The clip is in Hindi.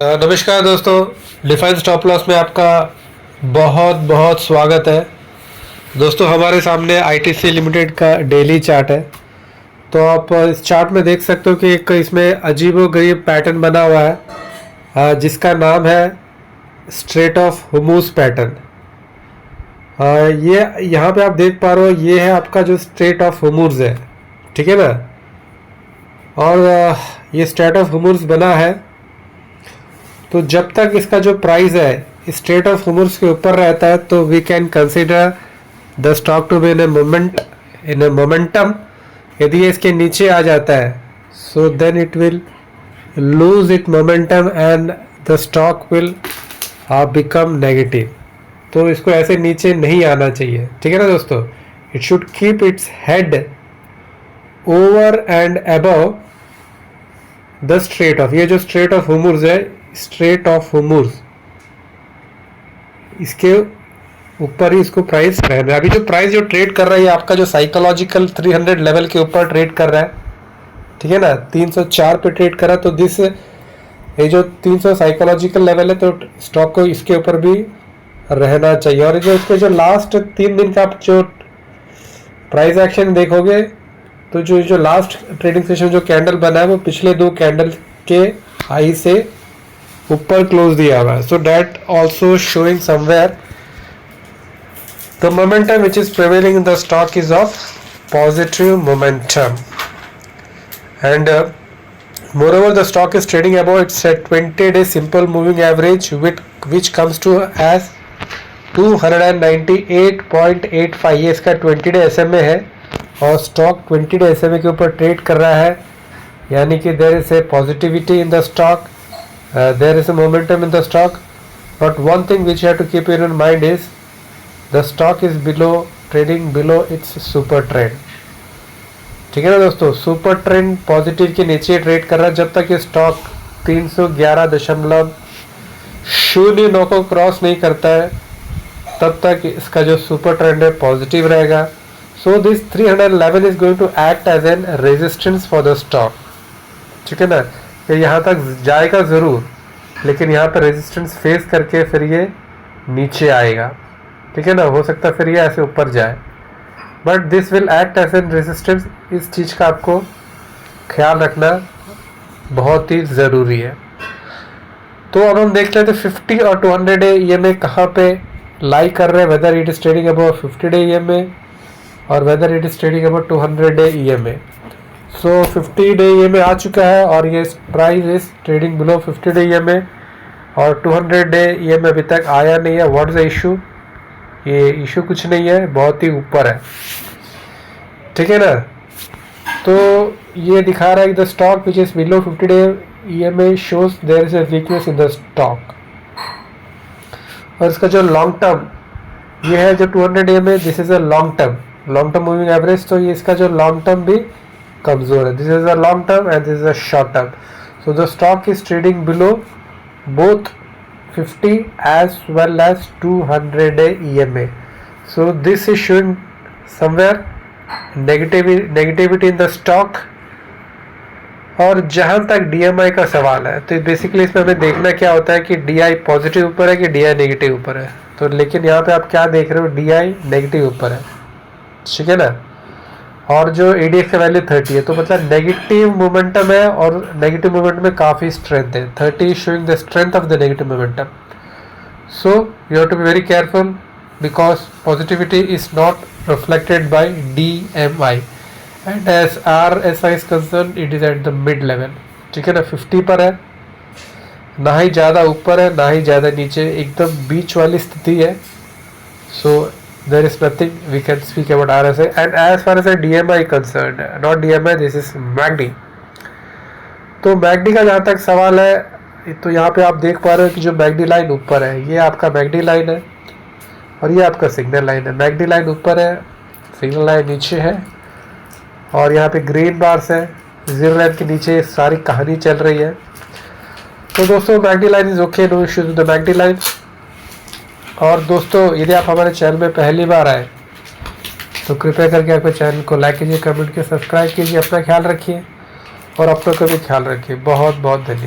नमस्कार दोस्तों, डिफाइन स्टॉप लॉस में आपका बहुत बहुत स्वागत है। दोस्तों, हमारे सामने आईटीसी लिमिटेड का डेली चार्ट है। तो आप इस चार्ट में देख सकते हो कि एक इसमें अजीबोगरीब पैटर्न बना हुआ है जिसका नाम है स्ट्रेट ऑफ हुमूस पैटर्न। ये यहाँ पे आप देख पा रहे हो, ये है आपका जो स्ट्रेट ऑफ हुमूस है, ठीक है ना। और ये स्ट्रेट ऑफ हुमूस बना है, तो जब तक इसका जो प्राइस है स्ट्रेट ऑफ हुमूस के ऊपर रहता है तो we can consider the stock to be in a momentum. यदि ये इसके नीचे आ जाता है so then it will lose it momentum and the stock will become negative. तो इसको ऐसे नीचे नहीं आना चाहिए, ठीक है ना दोस्तों। It should keep its head over and above the straight of, ये जो स्ट्रेट ऑफ हुमूस है, स्ट्रेट ऑफ हुमूस, इसके ऊपर ही इसको प्राइस रहना है। अभी जो प्राइस जो ट्रेड कर रहा है, ये आपका जो साइकोलॉजिकल 300 लेवल के ऊपर ट्रेड कर रहा है, ठीक है ना। 304 पे ट्रेड कर रहा है, तो दिस ये जो 300 साइकोलॉजिकल लेवल है, तो स्टॉक को इसके ऊपर भी रहना चाहिए। और जो इसके जो लास्ट 3 दिन का आप जो प्राइस एक्शन देखोगे, तो जो लास्ट ट्रेडिंग सेशन जो कैंडल बना है वो पिछले 2 कैंडल के हाई से ऊपर क्लोज दिया हुआ है। So that also showing somewhere the momentum which is prevailing in the stock is of positive momentum and moreover the stock is trading above its 20-day simple moving average which comes to as 298.85। ये इसका 20-day SMA है और स्टॉक 20-day SMA के ऊपर ट्रेड कर रहा है, यानी कि there is a positivity in the stock, there is a momentum in the stock. But one thing which you have to keep in your mind is the stock is trading below its super trend, ठीक है ना दोस्तों। सुपर ट्रेंड पॉजिटिव के नीचे ट्रेड कर रहा है। जब तक ये स्टॉक 311.09 को क्रॉस नहीं करता है तब तक इसका जो सुपर ट्रेंड है पॉजिटिव रहेगा। So this 311 is going to act as an resistance for the stock, ठीक है ना। कि यहाँ तक जाएगा ज़रूर, लेकिन यहाँ पर रेजिस्टेंस फेस करके फिर ये नीचे आएगा, ठीक है ना। हो सकता है फिर ये ऐसे ऊपर जाए, but this will act as an resistance. इस चीज़ का आपको ख्याल रखना बहुत ही ज़रूरी है। तो अब हम देख लेते हैं 50 और 200 डे EMA कहाँ पे लाई कर रहे हैं, whether it is trading about 50 day EMA और whether it is trading about 200 day EMA। So 50 day EMA आ चुका है और ये price is trading below 50 day EMA और 200 डे EMA अभी तक आया नहीं है। What is the issue? ये इशू कुछ नहीं है, बहुत ही ऊपर है, ठीक है ना। तो ये दिखा रहा है कि the stock which is below 50 day EMA shows there is a weakness in the stock. और इसका जो लॉन्ग टर्म ये है, जो 200 EMA, this is a long term moving average. तो ये इसका जो लॉन्ग टर्म भी कमजोर है। This is a long term and this is a short term. So the stock is trading below both 50 as well as 200 day EMA. So this is showing somewhere negativity in the stock। और जहाँ तक DMI का सवाल है, तो बेसिकली इसमें हमें देखना क्या होता है कि DI पॉजिटिव ऊपर है कि DI नेगेटिव ऊपर है। तो लेकिन यहाँ पे आप क्या देख रहे हो, DI नेगेटिव ऊपर है, ठीक है ना। और जो ADX का वैल्यू 30 है, तो मतलब नेगेटिव मोमेंटम है और नेगेटिव मोमेंटम में काफ़ी स्ट्रेंथ है। 30 showing the strength of the negative momentum. So you have to be very careful because positivity is not reflected by DMI and as RSI is concern it is at the mid level, ठीक है ना। 50 पर है, ना ही ज़्यादा ऊपर है ना ही ज़्यादा नीचे, एकदम बीच वाली स्थिति है। सो there is nothing we can speak about RSI and as far as the DMI concerned, not DMI, this is MACD। तो MACD का जहाँ तक सवाल है, तो यहाँ पे आप देख पा रहे हो कि जो MACD लाइन ऊपर है, ये आपका MACD लाइन है और ये आपका सिग्नल लाइन है। MACD लाइन ऊपर है, सिग्नल लाइन नीचे है और यहाँ पे ग्रीन बार्स है, जीरो लाइन के नीचे सारी कहानी चल रही है। तो दोस्तों MACD line is okay, no issues with the MACD line. और दोस्तों, यदि आप हमारे चैनल में पहली बार आए तो कृपया करके आपके चैनल को लाइक कीजिए, कमेंट कीजिए, सब्सक्राइब कीजिए। अपना ख्याल रखिए और अपनों का भी ख्याल रखिए। बहुत बहुत धन्यवाद।